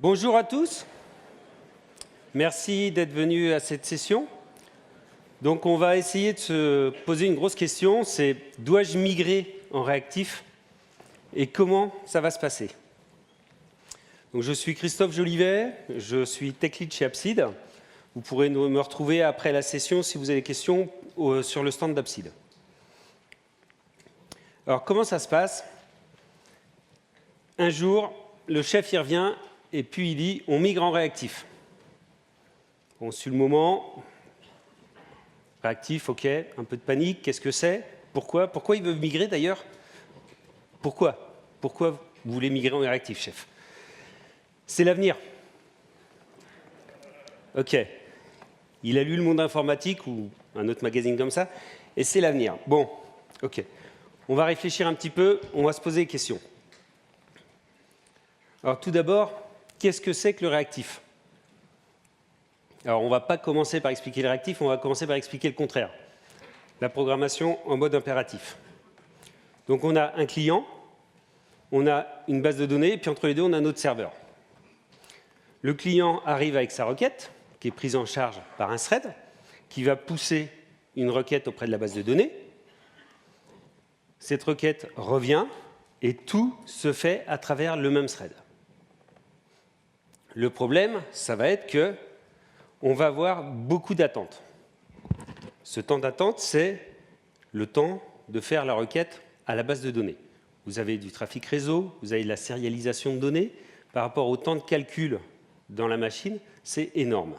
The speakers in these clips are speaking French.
Bonjour à tous. Merci d'être venus à cette session. Donc on va essayer de se poser une grosse question, c'est dois-je migrer en réactif et comment ça va se passer? Donc je suis Christophe Jolivet, je suis Tech Lead chez Appsid. Vous pourrez me retrouver après la session si vous avez des questions sur le stand d'Appsid. Alors comment ça se passe? Un jour, le chef y revient et puis il dit on migre en réactif. Bon, sur le moment, réactif, ok, un peu de panique, qu'est-ce que c'est? Pourquoi il veut migrer d'ailleurs? Pourquoi vous voulez migrer en réactif, chef? C'est l'avenir. Ok. Il a lu Le Monde Informatique ou un autre magazine comme ça, et c'est l'avenir. Bon, ok. On va réfléchir un petit peu, on va se poser des questions. Alors tout d'abord, qu'est-ce que c'est que le réactif? Alors on ne va pas commencer par expliquer le réactif, on va commencer par expliquer le contraire. La programmation en mode impératif. Donc on a un client, on a une base de données, et puis entre les deux, on a notre serveur. Le client arrive avec sa requête, qui est prise en charge par un thread, qui va pousser une requête auprès de la base de données. Cette requête revient, et tout se fait à travers le même thread. Le problème, ça va être que on va avoir beaucoup d'attente. Ce temps d'attente, c'est le temps de faire la requête à la base de données. Vous avez du trafic réseau, vous avez de la sérialisation de données. Par rapport au temps de calcul dans la machine, c'est énorme.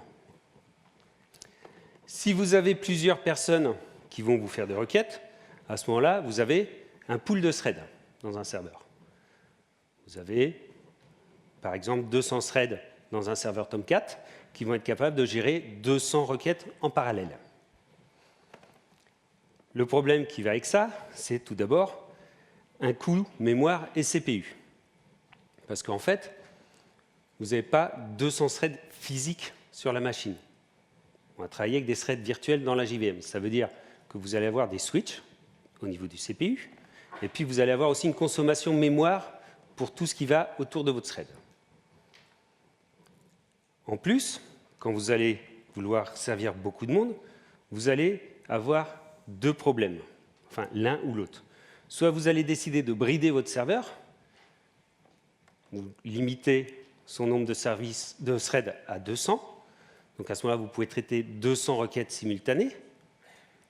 Si vous avez plusieurs personnes qui vont vous faire des requêtes, à ce moment-là, vous avez un pool de threads dans un serveur. Vous avez, par exemple, 200 threads dans un serveur Tomcat qui vont être capables de gérer 200 requêtes en parallèle. Le problème qui va avec ça, c'est tout d'abord un coût mémoire et CPU. Parce qu'en fait, vous n'avez pas 200 threads physiques sur la machine. On va travailler avec des threads virtuels dans la JVM. Ça veut dire que vous allez avoir des switches au niveau du CPU, et puis vous allez avoir aussi une consommation mémoire pour tout ce qui va autour de votre thread. En plus, quand vous allez vouloir servir beaucoup de monde, vous allez avoir deux problèmes, enfin l'un ou l'autre. Soit vous allez décider de brider votre serveur, vous limitez son nombre de threads à 200, donc à ce moment-là, vous pouvez traiter 200 requêtes simultanées,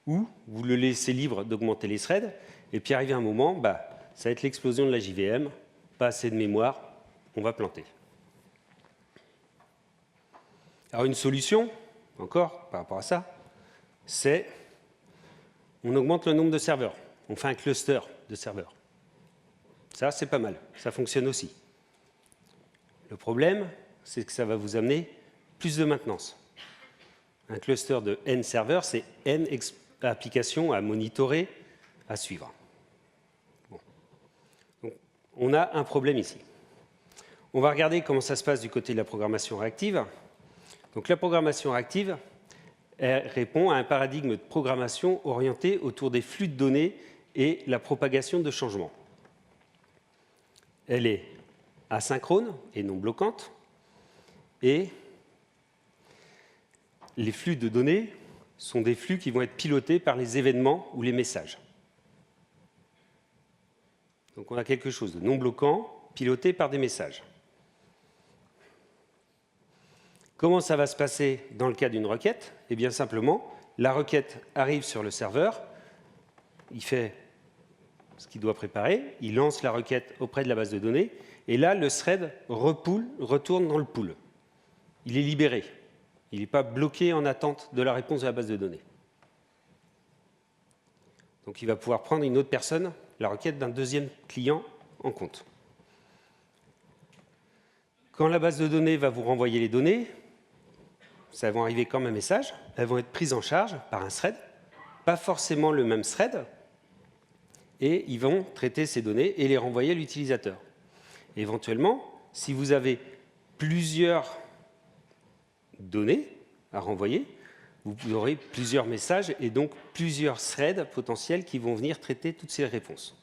ou vous le laissez libre d'augmenter les threads, et puis arrivé un moment, ça va être l'explosion de la JVM, pas assez de mémoire, on va planter. Alors une solution, encore par rapport à ça, c'est on augmente le nombre de serveurs, on fait un cluster de serveurs. Ça, c'est pas mal, ça fonctionne aussi. Le problème, c'est que ça va vous amener plus de maintenance. Un cluster de N serveurs, c'est N applications à monitorer, à suivre. Bon. Donc, on a un problème ici. On va regarder comment ça se passe du côté de la programmation réactive. Donc, la programmation réactive elle répond à un paradigme de programmation orienté autour des flux de données et la propagation de changements. Elle est asynchrone et non bloquante, et les flux de données sont des flux qui vont être pilotés par les événements ou les messages. Donc on a quelque chose de non bloquant, piloté par des messages. Comment ça va se passer dans le cas d'une requête? Eh bien simplement, la requête arrive sur le serveur, il fait ce qu'il doit préparer, il lance la requête auprès de la base de données, et là, le thread retourne dans le pool. Il est libéré. Il n'est pas bloqué en attente de la réponse de la base de données. Donc il va pouvoir prendre une autre personne, la requête d'un deuxième client en compte. Quand la base de données va vous renvoyer les données, ça va arriver comme un message, elles vont être prises en charge par un thread, pas forcément le même thread, et ils vont traiter ces données et les renvoyer à l'utilisateur. Éventuellement, si vous avez plusieurs données à renvoyer, vous aurez plusieurs messages et donc plusieurs threads potentiels qui vont venir traiter toutes ces réponses.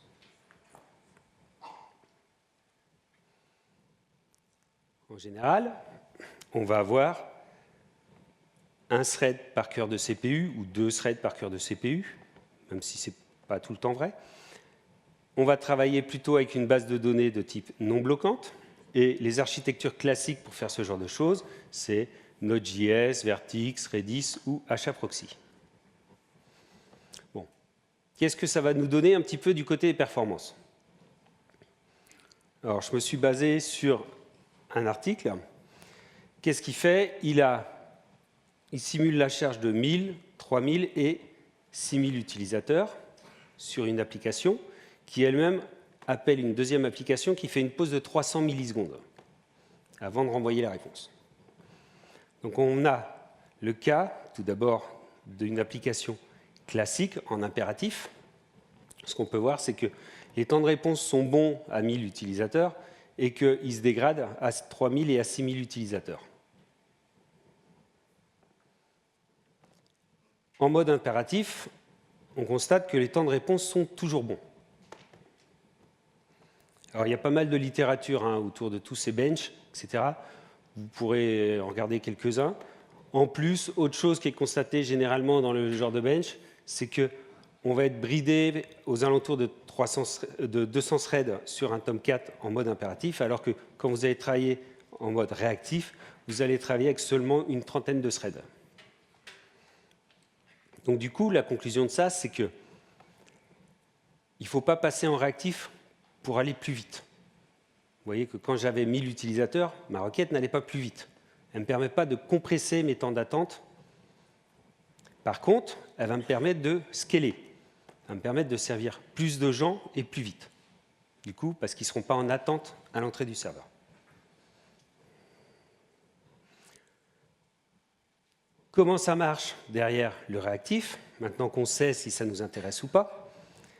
général, on va avoir un thread par cœur de CPU ou 2 threads par cœur de CPU, même si ce n'est pas tout le temps vrai. On va travailler plutôt avec une base de données de type non bloquante. Et les architectures classiques pour faire ce genre de choses, c'est Node.js, Vertex, Redis ou HAProxy. Bon. Qu'est-ce que ça va nous donner un petit peu du côté des performances? Alors, je me suis basé sur un article. Qu'est-ce qu'il fait? Il simule la charge de 1000, 3000 et 6000 utilisateurs sur une application qui elle-même appelle une deuxième application qui fait une pause de 300 millisecondes avant de renvoyer la réponse. Donc on a le cas, tout d'abord, d'une application classique en impératif. Ce qu'on peut voir, c'est que les temps de réponse sont bons à 1000 utilisateurs et qu'ils se dégradent à 3000 et à 6000 utilisateurs. En mode impératif, on constate que les temps de réponse sont toujours bons. Alors, il y a pas mal de littérature autour de tous ces benches, etc. Vous pourrez en regarder quelques-uns. En plus, autre chose qui est constatée généralement dans le genre de bench, c'est qu'on va être bridé aux alentours de 200 threads sur un Tomcat en mode impératif, alors que quand vous allez travailler en mode réactif, vous allez travailler avec seulement une trentaine de threads. Donc du coup, la conclusion de ça, c'est qu'il ne faut pas passer en réactif pour aller plus vite. Vous voyez que quand j'avais 1000 utilisateurs, ma requête n'allait pas plus vite. Elle ne me permet pas de compresser mes temps d'attente. Par contre, elle va me permettre de scaler. Elle va me permettre de servir plus de gens et plus vite. Du coup, parce qu'ils ne seront pas en attente à l'entrée du serveur. Comment ça marche derrière le réactif? Maintenant qu'on sait si ça nous intéresse ou pas,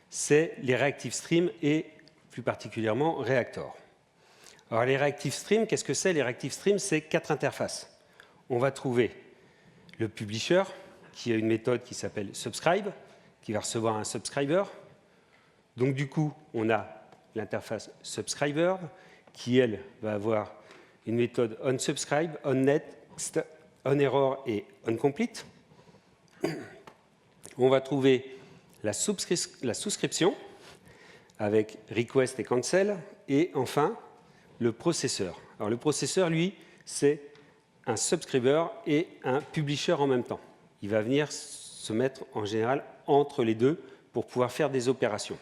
c'est les Reactive Streams et plus particulièrement Reactor. Alors les Reactive Streams, qu'est-ce que c'est? Les Reactive Streams, c'est 4 interfaces. On va trouver le publisher, qui a une méthode qui s'appelle subscribe, qui va recevoir un subscriber. Donc du coup, on a l'interface subscriber, qui, elle, va avoir une méthode onSubscribe, onNext, onError et onComplete. On va trouver la souscription, avec request et cancel, et enfin le processeur. Alors le processeur, lui, c'est un subscriber et un publisher en même temps. Il va venir se mettre en général entre les deux pour pouvoir faire des opérations.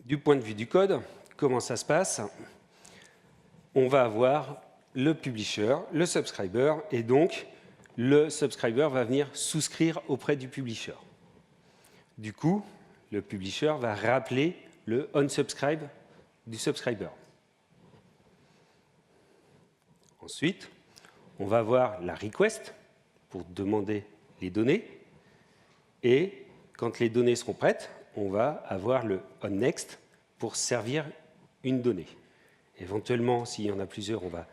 Du point de vue du code, comment ça se passe? On va avoir le publisher, le subscriber, et donc le subscriber va venir souscrire auprès du publisher. Du coup, le publisher va rappeler le onSubscribe du subscriber. Ensuite, on va avoir la request pour demander les données. Et quand les données seront prêtes, on va avoir le onNext pour servir une donnée. Éventuellement, s'il y en a plusieurs, on va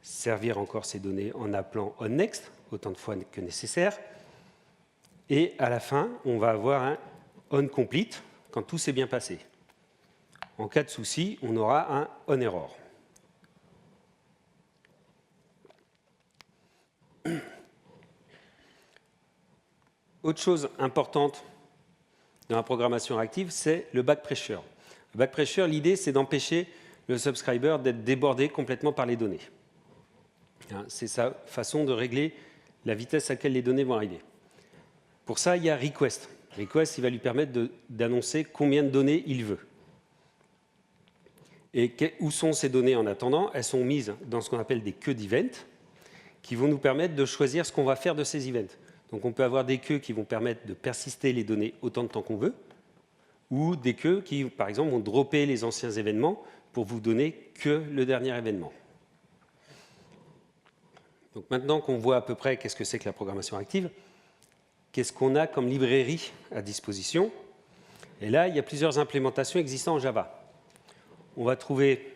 servir encore ces données en appelant onNext autant de fois que nécessaire. Et à la fin, on va avoir un onComplete quand tout s'est bien passé. En cas de souci, on aura un onError. Autre chose importante dans la programmation réactive, c'est le back pressure. Le back pressure, l'idée, c'est d'empêcher le subscriber d'être débordé complètement par les données. C'est sa façon de régler la vitesse à laquelle les données vont arriver. Pour ça, il y a request. Request, il va lui permettre d'annoncer combien de données il veut. Et où sont ces données en attendant? Elles sont mises dans ce qu'on appelle des queues d'events qui vont nous permettre de choisir ce qu'on va faire de ces events. Donc on peut avoir des queues qui vont permettre de persister les données autant de temps qu'on veut, ou des queues qui, par exemple, vont dropper les anciens événements pour vous donner que le dernier événement. Donc maintenant qu'on voit à peu près qu'est-ce que c'est que la programmation active, qu'est-ce qu'on a comme librairie à disposition? Et là, il y a plusieurs implémentations existantes en Java. On va trouver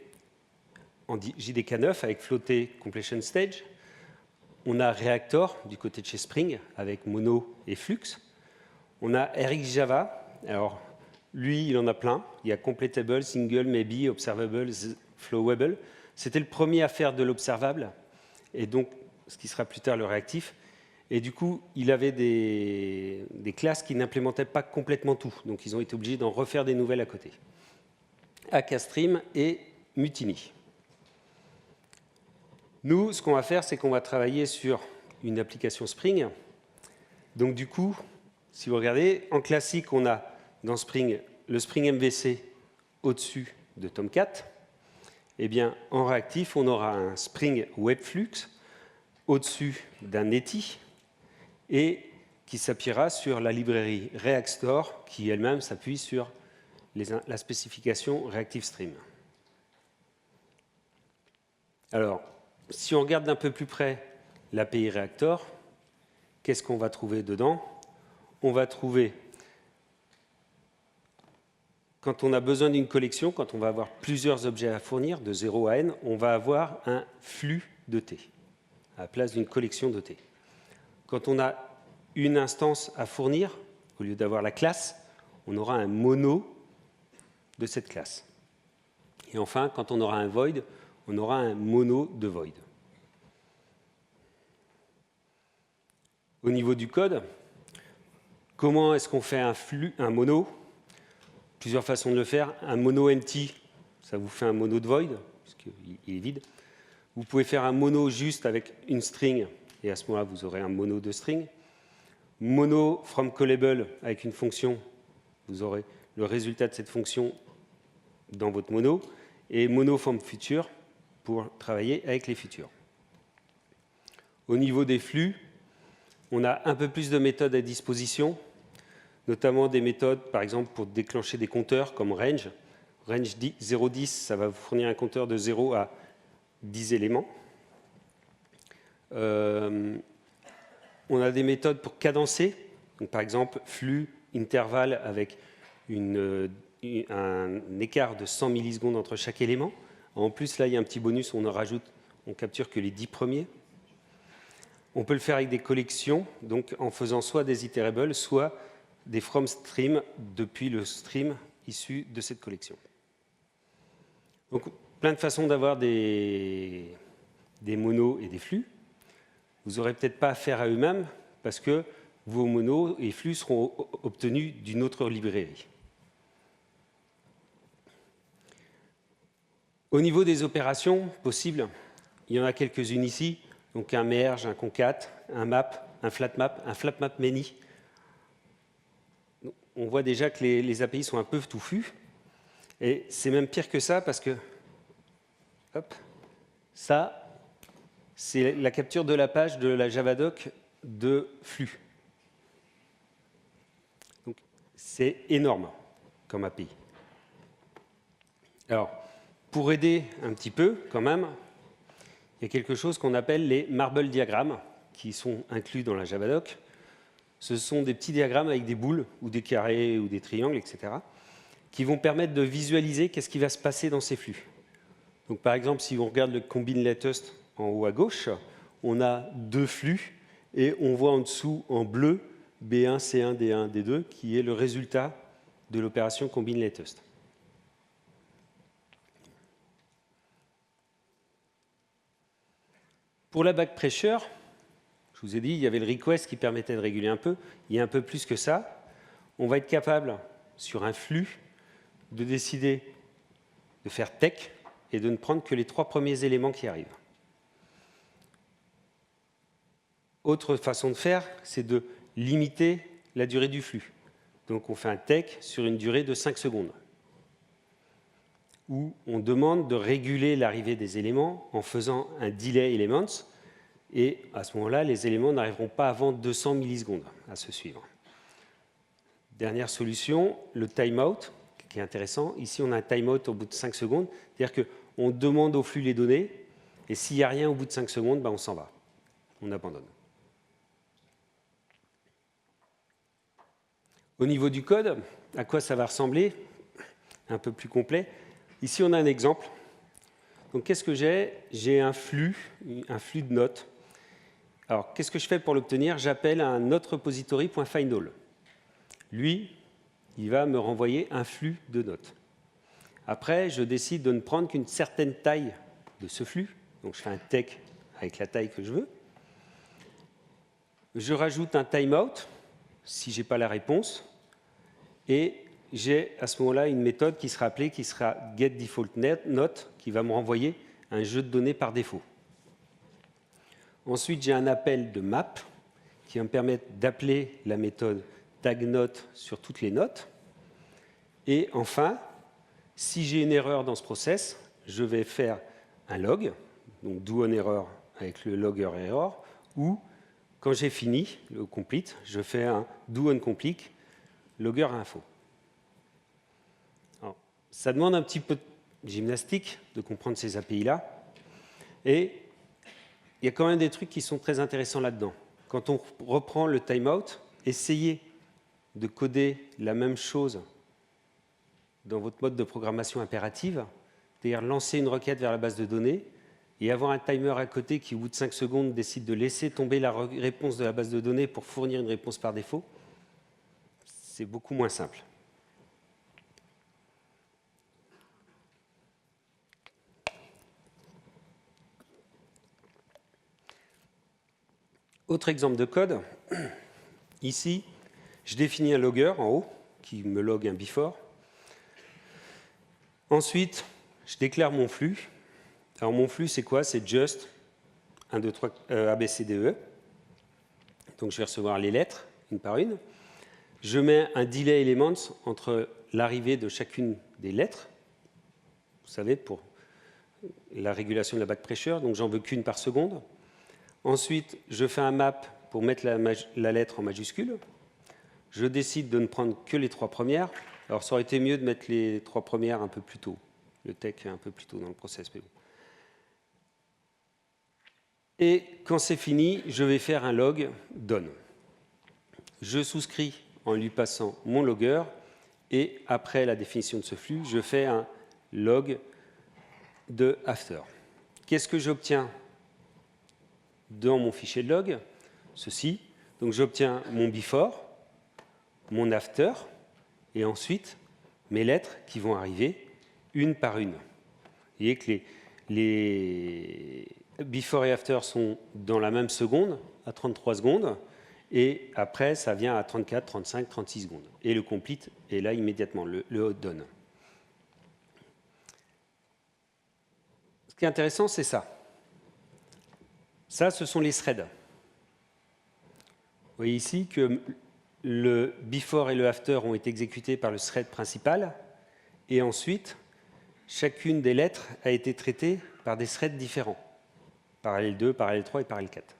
en JDK 9 avec Floater Completion Stage. On a Reactor du côté de chez Spring avec Mono et Flux. On a RxJava. Alors, Lui, il en a plein. Il y a completable, single, maybe, observable, flowable. C'était le premier à faire de l'observable, et donc ce qui sera plus tard le réactif. Et du coup, il avait des classes qui n'implémentaient pas complètement tout. Donc, ils ont été obligés d'en refaire des nouvelles à côté. Akastream et Mutiny. Nous, ce qu'on va faire, c'est qu'on va travailler sur une application Spring. Donc, du coup, si vous regardez, en classique, on a dans Spring le Spring MVC au-dessus de Tomcat. Eh bien, en réactif, on aura un Spring Webflux au-dessus d'un Netty et qui s'appuiera sur la librairie React-Store qui elle-même s'appuie sur la spécification ReactiveStream. Alors, si on regarde d'un peu plus près l'API Reactor, qu'est-ce qu'on va trouver dedans? On va trouver, quand on a besoin d'une collection, quand on va avoir plusieurs objets à fournir, de 0 à n, on va avoir un flux de T, à la place d'une collection de T. Quand on a une instance à fournir, au lieu d'avoir la classe, on aura un mono de cette classe. Et enfin, quand on aura un void, on aura un mono de void. Au niveau du code, comment est-ce qu'on fait un flux, un mono? Plusieurs façons de le faire. Un mono empty, ça vous fait un mono de void, parce qu'il est vide. Vous pouvez faire un mono juste avec une string, et à ce moment-là, vous aurez un mono de string. Mono from callable avec une fonction, vous aurez le résultat de cette fonction dans votre mono. Et mono from future pour travailler avec les futurs. Au niveau des flux, on a un peu plus de méthodes à disposition, notamment des méthodes, par exemple, pour déclencher des compteurs comme range. Range 0,10, ça va vous fournir un compteur de 0 à 10 éléments. On a des méthodes pour cadencer, donc, par exemple, flux, intervalle avec un écart de 100 millisecondes entre chaque élément. En plus, là, il y a un petit bonus, on capture que les 10 premiers. On peut le faire avec des collections, donc en faisant soit des iterables, soit des from stream depuis le stream issu de cette collection. Donc, plein de façons d'avoir des monos et des flux. Vous n'aurez peut-être pas affaire à eux-mêmes parce que vos monos et flux seront obtenus d'une autre librairie. Au niveau des opérations possibles, il y en a quelques-unes ici. Donc un merge, un concat, un map, un flatmap many. On voit déjà que les API sont un peu touffus. Et c'est même pire que ça parce que hop, ça, c'est la capture de la page de la Javadoc de flux. Donc c'est énorme comme API. Alors, pour aider un petit peu, quand même, il y a quelque chose qu'on appelle les marble diagrammes, qui sont inclus dans la Javadoc. Ce sont des petits diagrammes avec des boules, ou des carrés, ou des triangles, etc., qui vont permettre de visualiser qu'est-ce qui va se passer dans ces flux. Donc, par exemple, si on regarde le combine latest en haut à gauche, on a deux flux, et on voit en dessous, en bleu, B1, C1, D1, D2, qui est le résultat de l'opération combine latest. Pour la back pressure, je vous ai dit, il y avait le request qui permettait de réguler un peu. Il y a un peu plus que ça. On va être capable, sur un flux, de décider de faire tech et de ne prendre que les 3 premiers éléments qui arrivent. Autre façon de faire, c'est de limiter la durée du flux. Donc on fait un tech sur une durée de 5 secondes. Où on demande de réguler l'arrivée des éléments en faisant un delay elements, et à ce moment-là, les éléments n'arriveront pas avant 200 millisecondes à se suivre. Dernière solution, le timeout, qui est intéressant. Ici, on a un timeout au bout de 5 secondes, c'est-à-dire qu'on demande au flux les données, et s'il n'y a rien au bout de 5 secondes, ben on s'en va, on abandonne. Au niveau du code, à quoi ça va ressembler? Un peu plus complet. Ici, on a un exemple. Donc, qu'est-ce que j'ai? J'ai un flux de notes. Alors, qu'est-ce que je fais pour l'obtenir? J'appelle un note repository.findAll. Lui, il va me renvoyer un flux de notes. Après, je décide de ne prendre qu'une certaine taille de ce flux. Donc, je fais un take avec la taille que je veux. Je rajoute un timeout si je n'ai pas la réponse. Et j'ai à ce moment-là une méthode qui sera appelée, qui sera getDefaultNote, qui va me renvoyer un jeu de données par défaut. Ensuite, j'ai un appel de map qui va me permettre d'appeler la méthode tagNote sur toutes les notes. Et enfin, si j'ai une erreur dans ce process, je vais faire un log, donc doOnError avec le logger error, ou quand j'ai fini le complete, je fais un doOnComplete, logger info. Alors, ça demande un petit peu de gymnastique de comprendre ces API-là. Et il y a quand même des trucs qui sont très intéressants là-dedans. Quand on reprend le timeout, essayez de coder la même chose dans votre mode de programmation impérative, c'est-à-dire lancer une requête vers la base de données et avoir un timer à côté qui, au bout de 5 secondes, décide de laisser tomber la réponse de la base de données pour fournir une réponse par défaut, c'est beaucoup moins simple. Autre exemple de code, ici, je définis un logger en haut qui me log un before. Ensuite, je déclare mon flux. Alors mon flux, c'est quoi? C'est just 1, 2, 3, ABCDE. Donc je vais recevoir les lettres, une par une. Je mets un delay elements entre l'arrivée de chacune des lettres. Vous savez, pour la régulation de la back pressure, donc j'en veux qu'une par seconde. Ensuite, je fais un map pour mettre la lettre en majuscule. Je décide de ne prendre que les 3 premières. Alors, ça aurait été mieux de mettre les 3 premières un peu plus tôt. Le tech un peu plus tôt dans le process. Mais bon. Et quand c'est fini, je vais faire un log done. Je souscris en lui passant mon logger. Et après la définition de ce flux, je fais un log de after. Qu'est-ce que j'obtiens dans mon fichier de log? Ceci. Donc, j'obtiens mon before, mon after, et ensuite mes lettres qui vont arriver une par une. Vous voyez que les before et after sont dans la même seconde, à 33 secondes, et après, ça vient à 34, 35, 36 secondes. Et le complete est là immédiatement, le done. Ce qui est intéressant, c'est ça. Ça, ce sont les threads. Vous voyez ici que le before et le after ont été exécutés par le thread principal, et ensuite, chacune des lettres a été traitée par des threads différents, parallèle 2, parallèle 3 et parallèle 4.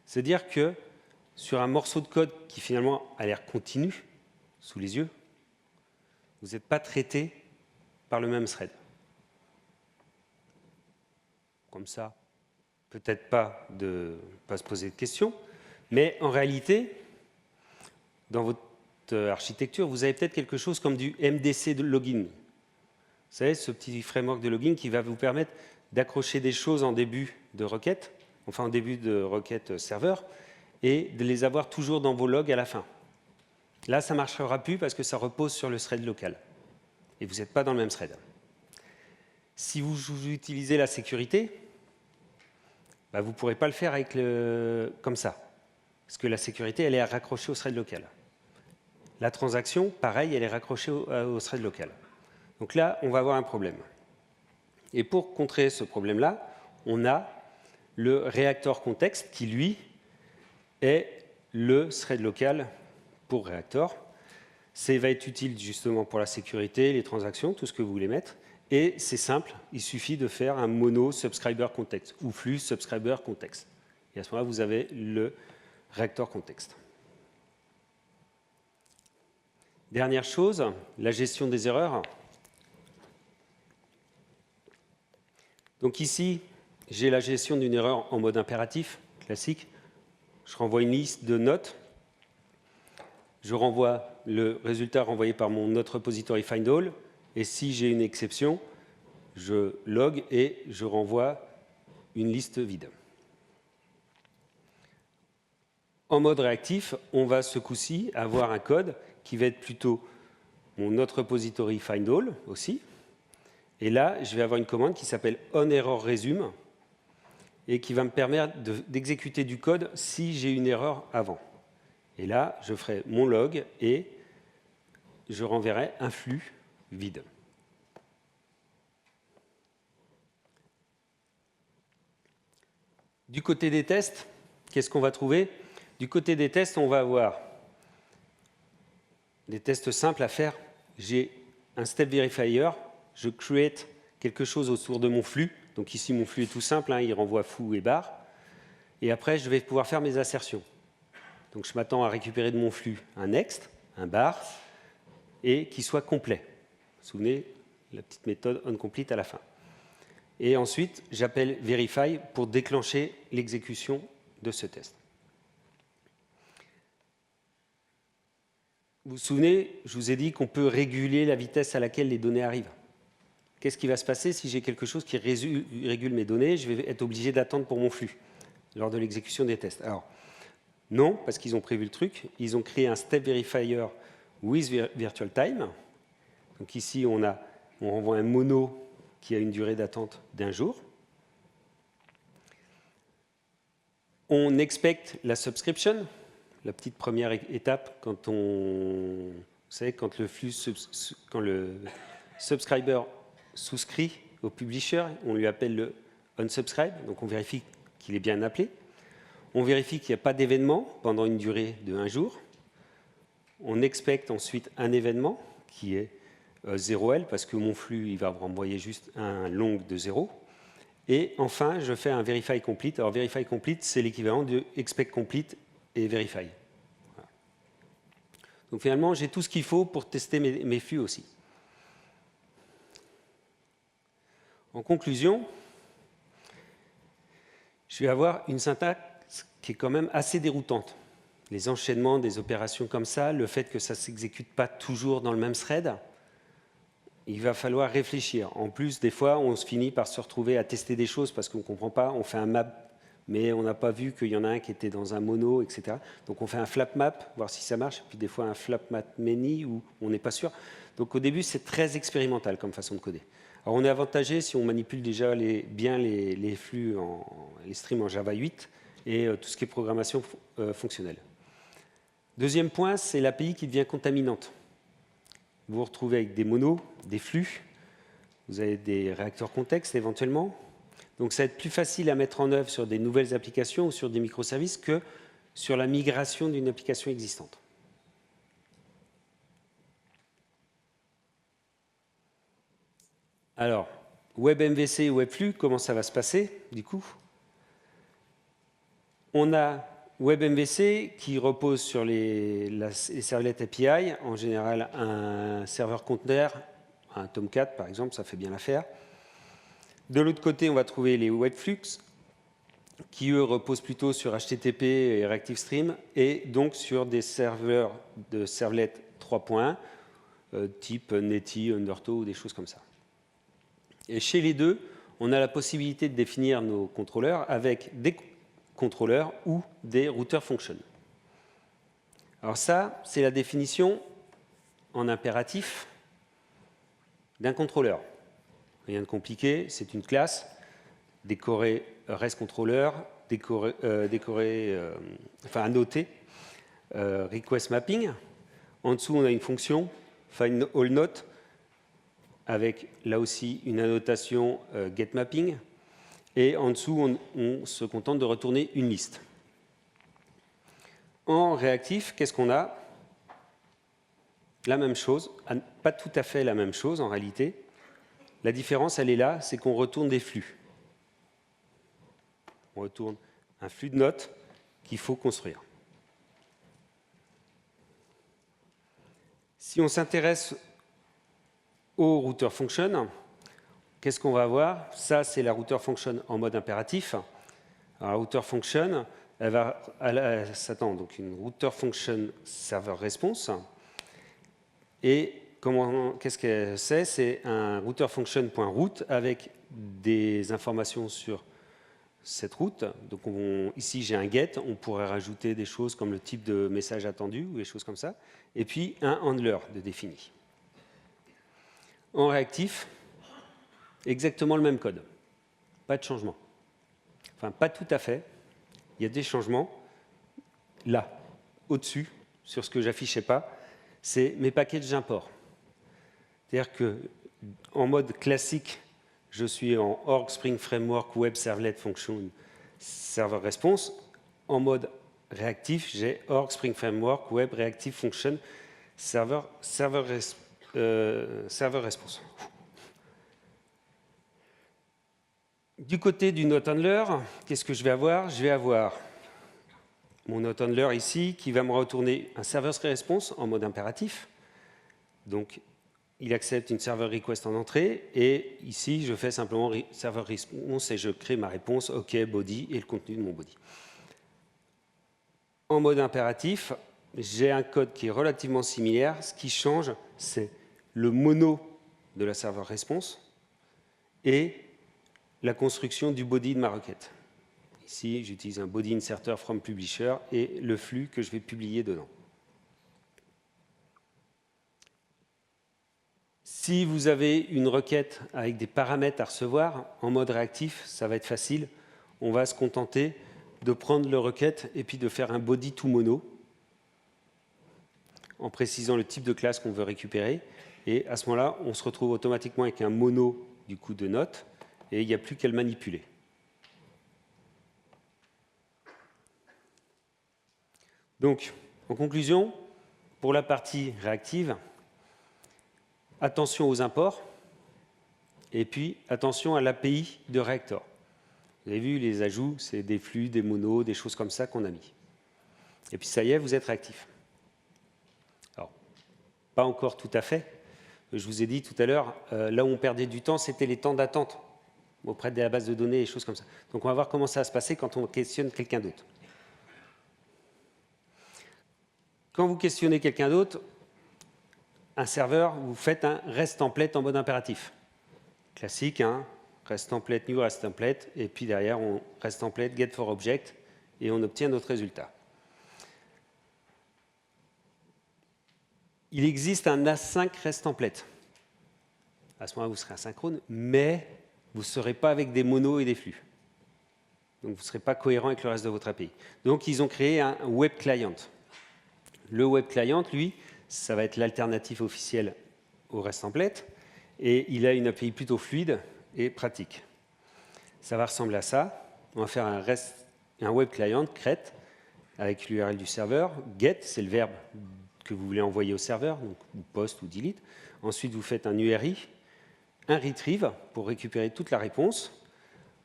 C'est-à-dire que sur un morceau de code qui finalement a l'air continu, sous les yeux, vous n'êtes pas traité par le même thread. Comme ça, peut-être pas se poser de questions, mais en réalité, dans votre architecture, vous avez peut-être quelque chose comme du MDC de login. Vous savez, ce petit framework de login qui va vous permettre d'accrocher des choses en début de requête, enfin en début de requête serveur, et de les avoir toujours dans vos logs à la fin. Là, ça ne marchera plus parce que ça repose sur le thread local. Et vous n'êtes pas dans le même thread. Si vous utilisez la sécurité, bah, vous ne pourrez pas le faire avec comme ça. Parce que la sécurité, elle est raccrochée au thread local. La transaction, pareil, elle est raccrochée au thread local. Donc là, on va avoir un problème. Et pour contrer ce problème-là, on a le Reactor Context qui, lui, est le thread local pour Reactor. Ça va être utile justement pour la sécurité, les transactions, tout ce que vous voulez mettre. Et c'est simple, il suffit de faire un mono subscriber context ou flux subscriber context. Et à ce moment-là, vous avez le Reactor Context. Dernière chose, la gestion des erreurs. Donc ici, j'ai la gestion d'une erreur en mode impératif, classique. Je renvoie une liste de notes. Je renvoie le résultat renvoyé par mon note repository findAll. Et si j'ai une exception, je log et je renvoie une liste vide. En mode réactif, on va ce coup-ci avoir un code qui va être plutôt mon autre repository findAll aussi. Et là, je vais avoir une commande qui s'appelle onErrorResume et qui va me permettre d'exécuter du code si j'ai une erreur avant. Et là, je ferai mon log et je renverrai un flux vide. Du côté des tests, qu'est-ce qu'on va trouver? Du côté des tests, on va avoir des tests simples à faire. J'ai un step verifier, je create quelque chose autour de mon flux. Donc ici, mon flux est tout simple, hein, il renvoie foo et bar. Et après, je vais pouvoir faire mes assertions. Donc je m'attends à récupérer de mon flux un next, un bar, et qui soit complet. Vous vous souvenez, la petite méthode onComplete à la fin. Et ensuite, j'appelle verify pour déclencher l'exécution de ce test. Vous vous souvenez, je vous ai dit qu'on peut réguler la vitesse à laquelle les données arrivent. Qu'est-ce qui va se passer si j'ai quelque chose qui régule mes données? Je vais être obligé d'attendre pour mon flux lors de l'exécution des tests. Alors, non, parce qu'ils ont prévu le truc. Ils ont créé un step verifier with virtual time. Donc ici, on renvoie un mono qui a une durée d'attente d'1 jour. On expecte la subscription, la petite première étape quand vous savez, quand le subscriber souscrit au publisher, on lui appelle le unsubscribe, donc on vérifie qu'il est bien appelé. On vérifie qu'il n'y a pas d'événement pendant une durée de 1 jour. On expecte ensuite un événement qui est 0L, parce que mon flux il va renvoyer juste un long de 0. Et enfin, je fais un verify complete. Alors, verify complete, c'est l'équivalent de expect complete et verify. Voilà. Donc, finalement, j'ai tout ce qu'il faut pour tester mes flux aussi. En conclusion, je vais avoir une syntaxe qui est quand même assez déroutante. Les enchaînements des opérations comme ça, le fait que ça ne s'exécute pas toujours dans le même thread, il va falloir réfléchir. En plus, des fois, on se finit par se retrouver à tester des choses parce qu'on ne comprend pas. On fait un map, mais on n'a pas vu qu'il y en a un qui était dans un mono, etc. Donc, on fait un flap map, voir si ça marche. Puis, des fois, un flap map many où on n'est pas sûr. Donc, au début, c'est très expérimental comme façon de coder. Alors, on est avantagé si on manipule déjà bien les flux, les streams en Java 8 et tout ce qui est programmation fonctionnelle. Deuxième point, c'est l'API qui devient contaminante. Vous vous retrouvez avec des monos, des flux, vous avez des réacteurs contexte éventuellement. Donc ça va être plus facile à mettre en œuvre sur des nouvelles applications ou sur des microservices que sur la migration d'une application existante. Alors, WebMVC et WebFlux, comment ça va se passer du coup? On a WebMVC qui repose sur les servlettes API, en général un serveur conteneur, un Tomcat par exemple, ça fait bien l'affaire. De l'autre côté, on va trouver les WebFlux qui, eux, reposent plutôt sur HTTP et ReactiveStream et donc sur des serveurs de servlettes 3.1 type Netty, Undertow ou des choses comme ça. Et chez les deux, on a la possibilité de définir nos contrôleurs avec des contrôleurs ou des routeurs function. Alors ça, c'est la définition en impératif d'un contrôleur. Rien de compliqué, c'est une classe décorée REST-controller, annoté request mapping. En dessous, on a une fonction findAllNote avec là aussi une annotation getMapping. Et en dessous, on se contente de retourner une liste. En réactif, qu'est-ce qu'on a? La même chose, pas tout à fait la même chose en réalité. La différence, elle est là, c'est qu'on retourne des flux. On retourne un flux de notes qu'il faut construire. Si on s'intéresse au router function, qu'est-ce qu'on va avoir? Ça, c'est la router function en mode impératif. Alors, la router function, elle s'attend donc une router function server response. Et qu'est-ce que c'est? C'est un router function.route avec des informations sur cette route. Donc ici, j'ai un get. On pourrait rajouter des choses comme le type de message attendu ou des choses comme ça. Et puis, un handler de défini. En réactif, exactement le même code. Pas de changement. Enfin, pas tout à fait. Il y a des changements. Là, au-dessus, sur ce que j'affichais pas, c'est mes packages d'import. C'est-à-dire qu'en mode classique, je suis en org Spring Framework Web Servlet Function Server Response. En mode réactif, j'ai org Spring Framework Web Reactive Function Server Response. Du côté du Node Handler, qu'est-ce que je vais avoir? Je vais avoir mon Node Handler ici qui va me retourner un Server Response en mode impératif. Donc, il accepte une server request en entrée, et ici, je fais simplement server response et je crée ma réponse, OK, body, et le contenu de mon body. En mode impératif, j'ai un code qui est relativement similaire. Ce qui change, c'est le mono de la server response et la construction du body de ma requête. Ici, j'utilise un body inserter from publisher et le flux que je vais publier dedans. Si vous avez une requête avec des paramètres à recevoir, en mode réactif, ça va être facile. On va se contenter de prendre le requête et puis de faire un body to mono en précisant le type de classe qu'on veut récupérer. Et à ce moment-là, on se retrouve automatiquement avec un mono du coup de note et il n'y a plus qu'à le manipuler. Donc, en conclusion, pour la partie réactive, attention aux imports, et puis attention à l'API de Reactor. Vous avez vu, les ajouts, c'est des flux, des monos, des choses comme ça qu'on a mis. Et puis ça y est, vous êtes réactif. Alors, pas encore tout à fait. Je vous ai dit tout à l'heure, là où on perdait du temps, c'était les temps d'attente auprès de la base de données et choses comme ça. Donc on va voir comment ça va se passer quand on questionne quelqu'un d'autre. Quand vous questionnez quelqu'un d'autre, un serveur, vous faites un REST template en mode impératif. Classique, hein, REST template, new REST template, et puis derrière, on REST template, get for object, et on obtient notre résultat. Il existe un async REST template. À ce moment-là, vous serez asynchrone, mais vous ne serez pas avec des monos et des flux. Donc, vous ne serez pas cohérent avec le reste de votre API. Donc, ils ont créé un web client. Le web client, lui, ça va être l'alternative officielle au REST template, et il a une API plutôt fluide et pratique. Ça va ressembler à ça. On va faire un web client, create, avec l'URL du serveur. Get, c'est le verbe que vous voulez envoyer au serveur, donc ou post ou delete. Ensuite, vous faites un URI, un retrieve pour récupérer toute la réponse.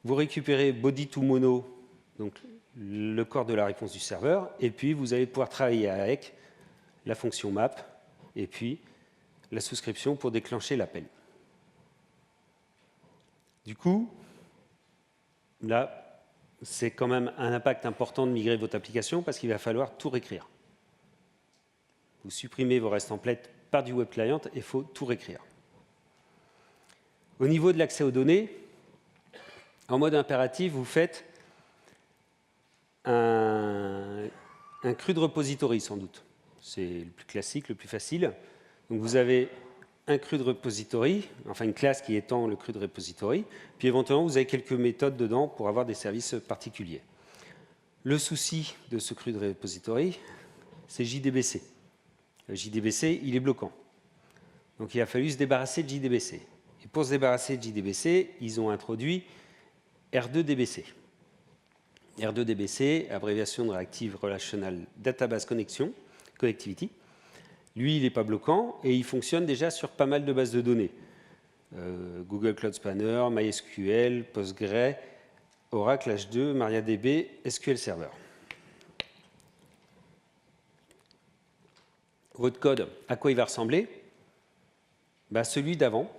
Vous récupérez body to mono, donc le corps de la réponse du serveur, et puis vous allez pouvoir travailler avec la fonction map, et puis la souscription pour déclencher l'appel. Du coup, là, c'est quand même un impact important de migrer votre application parce qu'il va falloir tout réécrire. Vous supprimez vos REST templates par du web client et il faut tout réécrire. Au niveau de l'accès aux données, en mode impératif, vous faites un CRUD repository sans doute. C'est le plus classique, le plus facile. Donc vous avez un CRUD repository, enfin une classe qui étend le CRUD repository, puis éventuellement vous avez quelques méthodes dedans pour avoir des services particuliers. Le souci de ce CRUD repository, c'est JDBC. Le JDBC, il est bloquant. Donc il a fallu se débarrasser de JDBC. Et pour se débarrasser de JDBC, ils ont introduit R2DBC. R2DBC, abréviation de Reactive Relational Database Connectivity. Lui, il n'est pas bloquant et il fonctionne déjà sur pas mal de bases de données. Google Cloud Spanner, MySQL, Postgre, Oracle H2, MariaDB, SQL Server. Votre code, à quoi il va ressembler? Celui d'avant.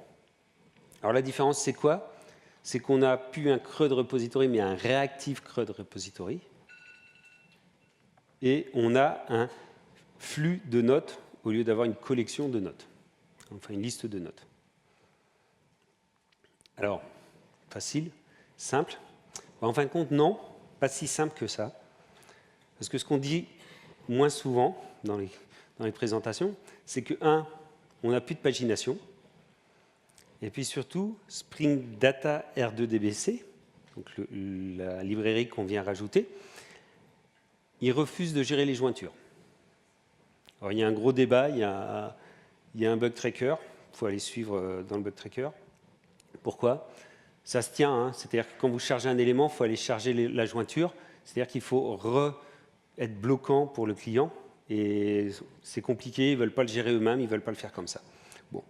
Alors la différence, c'est quoi? C'est qu'on n'a plus un CRUD repository, mais un Reactive CRUD repository. Et on a un flux de notes au lieu d'avoir une collection de notes, enfin une liste de notes. Alors, facile, simple. En fin de compte, non, pas si simple que ça. Parce que ce qu'on dit moins souvent dans les présentations, c'est que, un, on n'a plus de pagination. Et puis surtout, Spring Data R2DBC, donc la librairie qu'on vient rajouter, il refuse de gérer les jointures. Alors, il y a un gros débat, il y a un bug tracker, il faut aller suivre dans le bug tracker. Pourquoi? Ça se tient, hein. C'est-à-dire que quand vous chargez un élément, il faut aller charger la jointure, c'est-à-dire qu'il faut être bloquant pour le client, et c'est compliqué, ils ne veulent pas le gérer eux-mêmes, ils ne veulent pas le faire comme ça. Bon.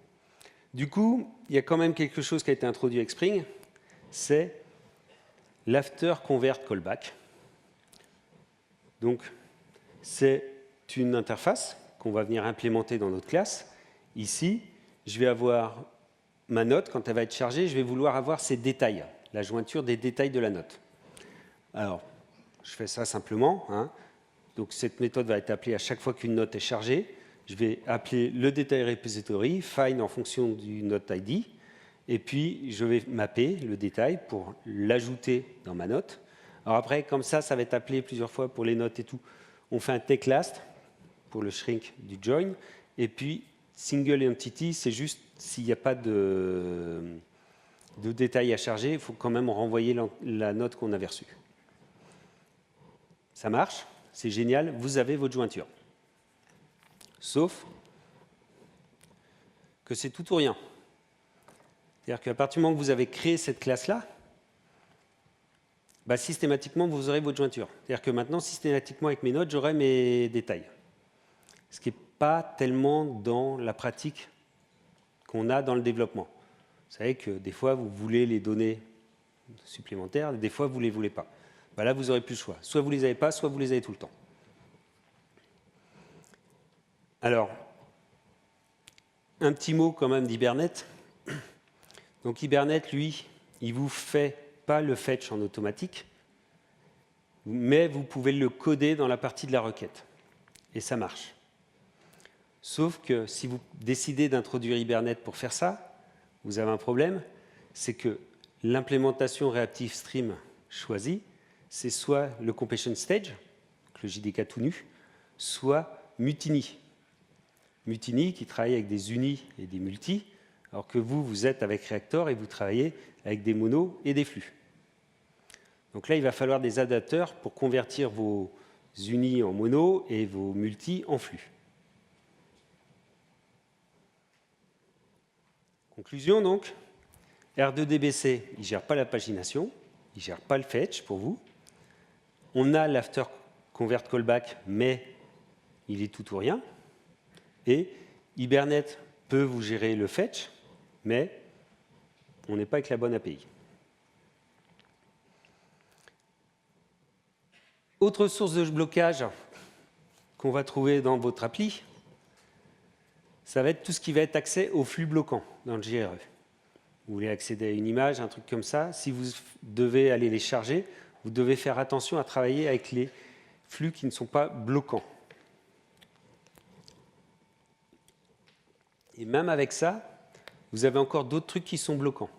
Du coup, il y a quand même quelque chose qui a été introduit avec Spring, c'est l'after convert callback. Donc, c'est une interface qu'on va venir implémenter dans notre classe. Ici, je vais avoir ma note, quand elle va être chargée, je vais vouloir avoir ses détails, la jointure des détails de la note. Alors, je fais ça simplement, hein. Donc, cette méthode va être appelée à chaque fois qu'une note est chargée. Je vais appeler le detail repository, find en fonction du note ID, et puis je vais mapper le détail pour l'ajouter dans ma note. Alors après, comme ça va être appelé plusieurs fois pour les notes et tout. On fait un take last pour le shrink du join, et puis single entity, c'est juste s'il n'y a pas de détails à charger, il faut quand même renvoyer la note qu'on avait reçue. Ça marche, c'est génial, vous avez votre jointure. Sauf que c'est tout ou rien. C'est-à-dire qu'à partir du moment que vous avez créé cette classe-là, bah, systématiquement, vous aurez votre jointure. C'est-à-dire que maintenant, systématiquement, avec mes notes, j'aurai mes détails. Ce qui n'est pas tellement dans la pratique qu'on a dans le développement. Vous savez que des fois, vous voulez les données supplémentaires, des fois, vous ne les voulez pas. Bah, là, vous n'aurez plus le choix. Soit vous ne les avez pas, soit vous les avez tout le temps. Alors, un petit mot quand même d'Hibernate. Donc Hibernate, lui, il ne vous fait pas le fetch en automatique, mais vous pouvez le coder dans la partie de la requête. Et ça marche. Sauf que si vous décidez d'introduire Hibernate pour faire ça, vous avez un problème, c'est que l'implémentation Reactive Stream choisie, c'est soit le Completion Stage, le JDK tout nu, soit Mutiny. Mutiny qui travaille avec des unis et des multis, alors que vous êtes avec Reactor et vous travaillez avec des monos et des flux. Donc là, il va falloir des adapteurs pour convertir vos unis en mono et vos multis en flux. Conclusion donc, R2DBC, il ne gère pas la pagination, il ne gère pas le fetch pour vous. On a l'after convert callback, mais il est tout ou rien. Et Hibernate peut vous gérer le fetch, mais on n'est pas avec la bonne API. Autre source de blocage qu'on va trouver dans votre appli, ça va être tout ce qui va être accès au flux bloquant dans le JRE. Vous voulez accéder à une image, un truc comme ça, si vous devez aller les charger, vous devez faire attention à travailler avec les flux qui ne sont pas bloquants. Et même avec ça, vous avez encore d'autres trucs qui sont bloquants.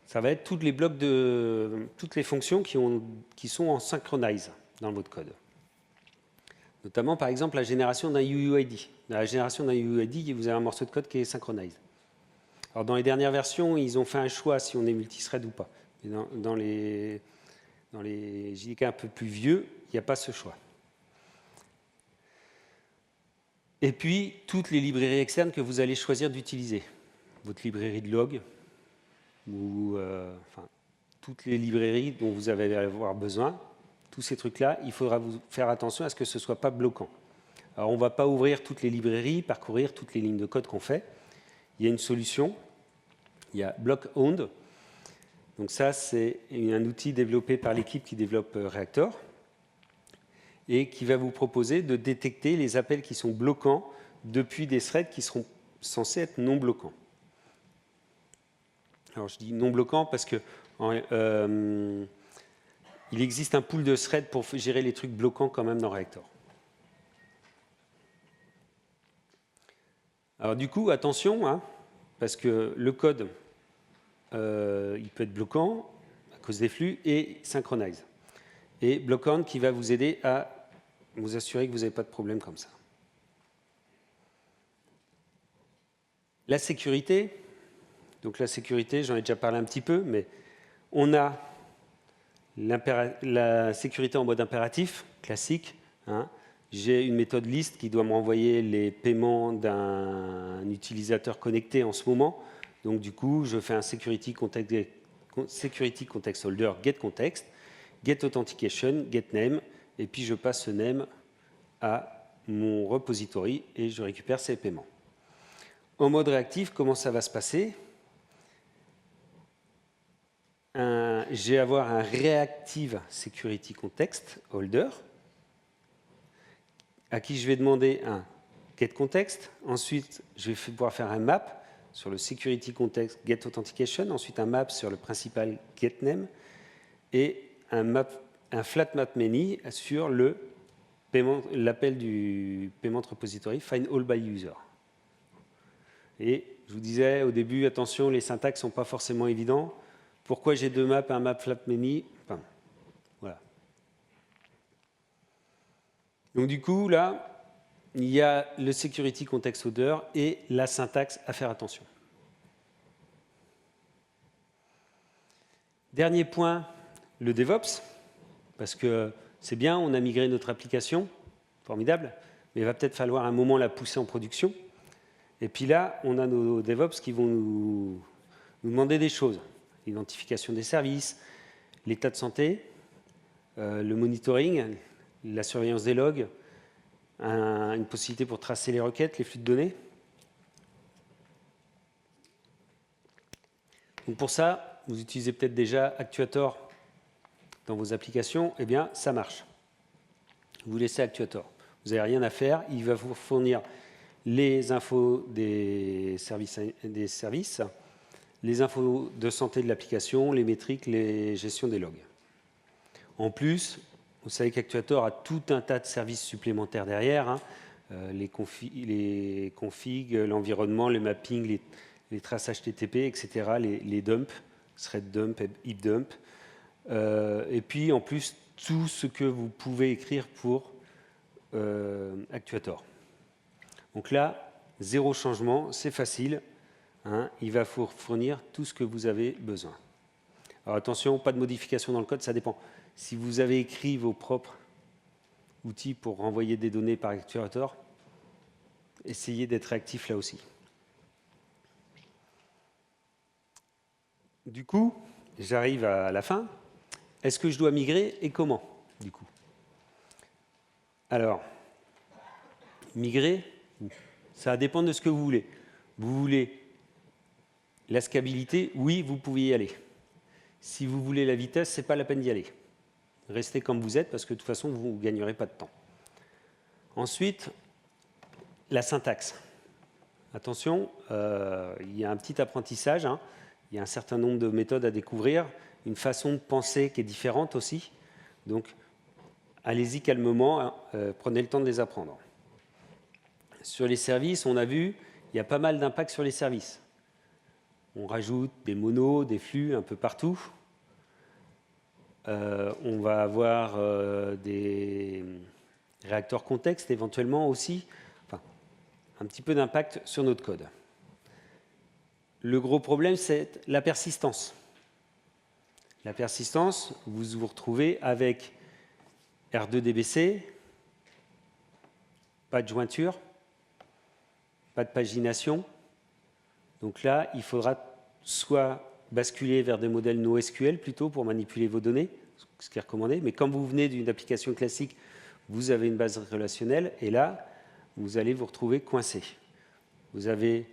Ça va être tous les blocs toutes les fonctions qui sont en synchronize dans votre code. Notamment, par exemple, la génération d'un UUID. Dans la génération d'un UUID, vous avez un morceau de code qui est synchronize. Alors, dans les dernières versions, ils ont fait un choix si on est multithread ou pas. Mais dans les JDK un peu plus vieux, il n'y a pas ce choix. Et puis, toutes les librairies externes que vous allez choisir d'utiliser. Votre librairie de log, ou toutes les librairies dont vous allez avoir besoin, tous ces trucs-là, il faudra vous faire attention à ce que ce ne soit pas bloquant. Alors, on ne va pas ouvrir toutes les librairies, parcourir toutes les lignes de code qu'on fait. Il y a une solution, il y a Block-Owned. Donc ça, c'est un outil développé par l'équipe qui développe Reactor et qui va vous proposer de détecter les appels qui sont bloquants depuis des threads qui seront censés être non bloquants. Alors, je dis non bloquants parce que il existe un pool de threads pour gérer les trucs bloquants quand même dans Reactor. Alors du coup, attention, hein, parce que le code, il peut être bloquant à cause des flux et synchronize. Et Block-On qui va vous aider à vous assurer que vous n'avez pas de problème comme ça. La sécurité, Donc la sécurité, j'en ai déjà parlé un petit peu, mais on a la sécurité en mode impératif, classique. Hein. J'ai une méthode list qui doit me renvoyer les paiements d'un utilisateur connecté en ce moment. Donc du coup, je fais un security context holder get context, get authentication, get name, et puis je passe ce name à mon repository et je récupère ces paiements. En mode réactif, comment ça va se passer? Je vais avoir un reactive security context holder à qui je vais demander un get context. Ensuite, je vais pouvoir faire un map sur le security context get authentication. Ensuite, un map sur le principal get name et un flat map many sur l'appel du payment repository find all by user. Et je vous disais au début, attention, les syntaxes ne sont pas forcément évidents. Pourquoi j'ai deux maps et un map flat many? Enfin, voilà. Donc du coup, là, il y a le security context holder et la syntaxe à faire attention. Dernier point, le DevOps, parce que c'est bien, on a migré notre application, formidable, mais il va peut-être falloir un moment la pousser en production. Et puis là, on a nos DevOps qui vont nous demander des choses. L'identification des services, l'état de santé, le monitoring, la surveillance des logs, une possibilité pour tracer les requêtes, les flux de données. Donc pour ça, vous utilisez peut-être déjà Actuator dans vos applications. Eh bien, ça marche. Vous laissez Actuator. Vous n'avez rien à faire. Il va vous fournir les infos des services, les infos de santé de l'application, les métriques, les gestions des logs. En plus, vous savez qu'Actuator a tout un tas de services supplémentaires derrière, hein, les configs, l'environnement, les mappings, les traces HTTP, etc., les dumps, thread dump, heap dump, et puis en plus tout ce que vous pouvez écrire pour Actuator. Donc là, zéro changement, c'est facile. Hein, il va vous fournir tout ce que vous avez besoin. Alors attention, pas de modification dans le code, ça dépend. Si vous avez écrit vos propres outils pour renvoyer des données par Actuator, essayez d'être réactif là aussi. Du coup, j'arrive à la fin. Est-ce que je dois migrer et comment, du coup? Alors, migrer, ça va dépendre de ce que vous voulez. Vous voulez la scalabilité? Oui, vous pouvez y aller. Si vous voulez la vitesse, ce n'est pas la peine d'y aller. Restez comme vous êtes parce que de toute façon, vous ne gagnerez pas de temps. Ensuite, la syntaxe. Attention, il y a un petit apprentissage. Hein. Il y a un certain nombre de méthodes à découvrir, une façon de penser qui est différente aussi. Donc, allez-y calmement, hein, prenez le temps de les apprendre. Sur les services, on a vu, il y a pas mal d'impact sur les services. On rajoute des monos, des flux un peu partout. On va avoir des réacteurs contexte éventuellement aussi. Enfin, un petit peu d'impact sur notre code. Le gros problème, c'est la persistance. La persistance, vous vous retrouvez avec R2DBC, pas de jointure, pas de pagination. Donc là, il faudra soit basculer vers des modèles NoSQL plutôt pour manipuler vos données, ce qui est recommandé. Mais comme vous venez d'une application classique, vous avez une base relationnelle et là, vous allez vous retrouver coincé. Vous avez,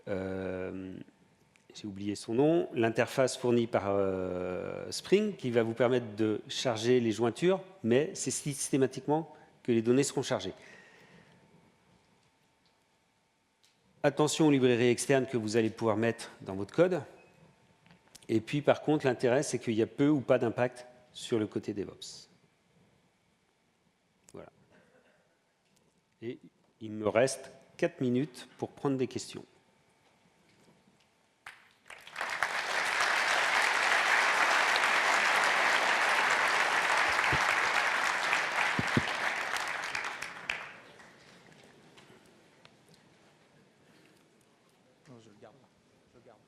j'ai oublié son nom, l'interface fournie par Spring qui va vous permettre de charger les jointures, mais c'est systématiquement que les données seront chargées. Attention aux librairies externes que vous allez pouvoir mettre dans votre code. Et puis, par contre, l'intérêt, c'est qu'il y a peu ou pas d'impact sur le côté DevOps. Voilà. Et il me reste 4 minutes pour prendre des questions. Non, je le garde là. Je le garde.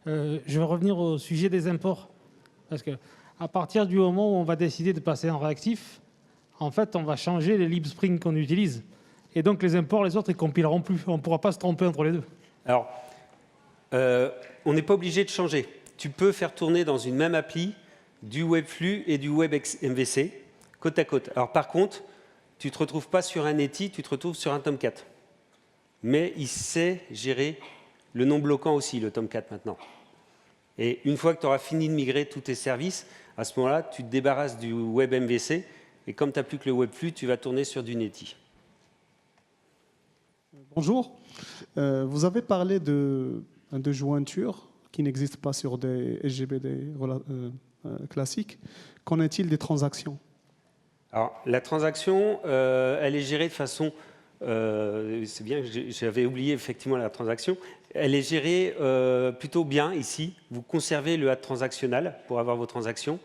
Je vais revenir au sujet des imports. Parce qu'à partir du moment où on va décider de passer en réactif, en fait, on va changer les libspring qu'on utilise. Et donc, les imports, les autres, ils ne compileront plus. On ne pourra pas se tromper entre les deux. Alors, on n'est pas obligé de changer. Tu peux faire tourner dans une même appli du Webflux et du WebMVC, côte à côte. Alors, par contre, tu ne te retrouves pas sur un Netty, tu te retrouves sur un Tomcat. Mais il sait gérer le non bloquant aussi, le Tomcat, maintenant. Et une fois que tu auras fini de migrer tous tes services, à ce moment-là, tu te débarrasses du WebMVC. Et comme tu n'as plus que le Webflux, tu vas tourner sur du Netty. Bonjour. Vous avez parlé de jointure qui n'existe pas sur des SGBD classiques. Qu'en est-il des transactions? Alors, la transaction, elle est gérée de façon... c'est bien, j'avais oublié effectivement la transaction. Elle est gérée plutôt bien ici. Vous conservez le HAT transactionnel pour avoir vos transactions.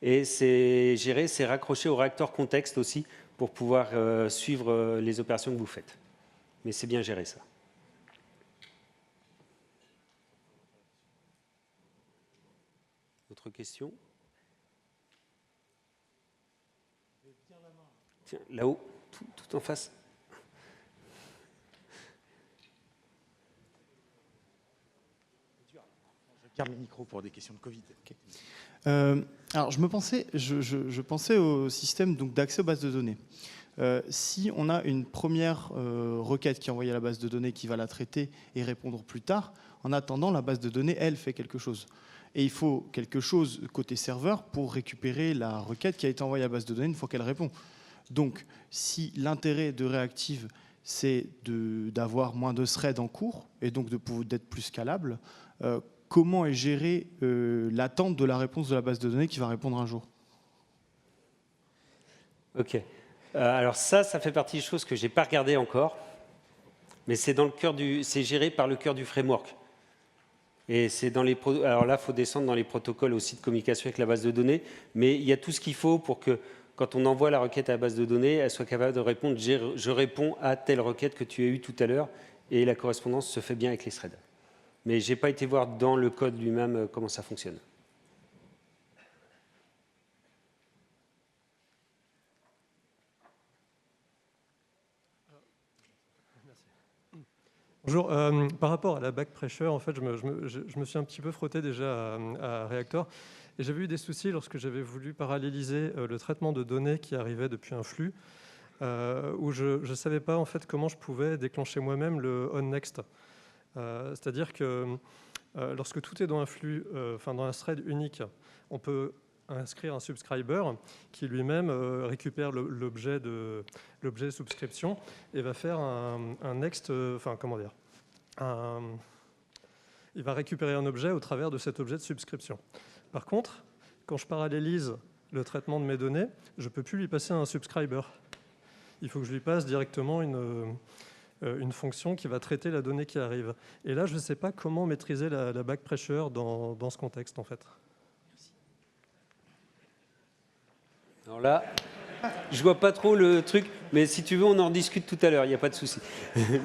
Et c'est géré, c'est raccroché au réacteur contexte aussi pour pouvoir suivre les opérations que vous faites. Mais c'est bien géré, ça. Autre question? Tiens, là-haut, tout en face. Je garde le micro pour des questions de Covid. Okay. Alors, je pensais au système d'accès aux bases de données. Si on a une première requête qui est envoyée à la base de données qui va la traiter et répondre plus tard, en attendant, la base de données, elle, fait quelque chose. Et il faut quelque chose côté serveur pour récupérer la requête qui a été envoyée à la base de données une fois qu'elle répond. Donc, si l'intérêt de Reactive, c'est d'avoir moins de threads en cours et donc d'être plus scalable, comment est gérée l'attente de la réponse de la base de données qui va répondre un jour? OK. Alors ça fait partie des choses que je n'ai pas regardées encore, mais c'est géré par le cœur du framework. Et c'est dans alors là, il faut descendre dans les protocoles aussi de communication avec la base de données, mais il y a tout ce qu'il faut pour que, quand on envoie la requête à la base de données, elle soit capable de répondre « je réponds à telle requête que tu as eue tout à l'heure » et la correspondance se fait bien avec les threads. Mais je n'ai pas été voir dans le code lui-même comment ça fonctionne. Bonjour, par rapport à la back pressure, en fait, je me suis un petit peu frotté déjà à Reactor et j'avais eu des soucis lorsque j'avais voulu paralléliser le traitement de données qui arrivait depuis un flux où je ne savais pas en fait comment je pouvais déclencher moi-même le onNext. C'est-à-dire que lorsque tout est dans un flux, dans un thread unique, on peut inscrire un subscriber qui lui-même récupère l'objet de subscription et va faire un next, il va récupérer un objet au travers de cet objet de subscription. Par contre, quand je parallélise le traitement de mes données, je ne peux plus lui passer un subscriber. Il faut que je lui passe directement une fonction qui va traiter la donnée qui arrive. Et là, je ne sais pas comment maîtriser la back pressure dans ce contexte, en fait. Alors là, je vois pas trop le truc, mais si tu veux, on en discute tout à l'heure, il n'y a pas de souci.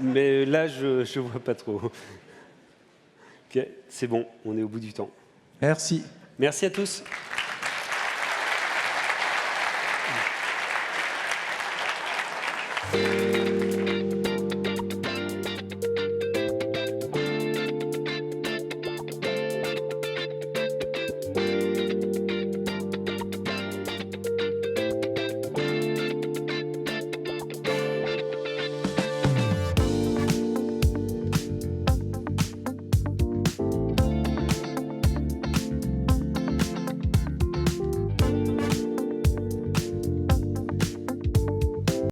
Mais là, je vois pas trop. Ok, c'est bon, on est au bout du temps. Merci. Merci à tous.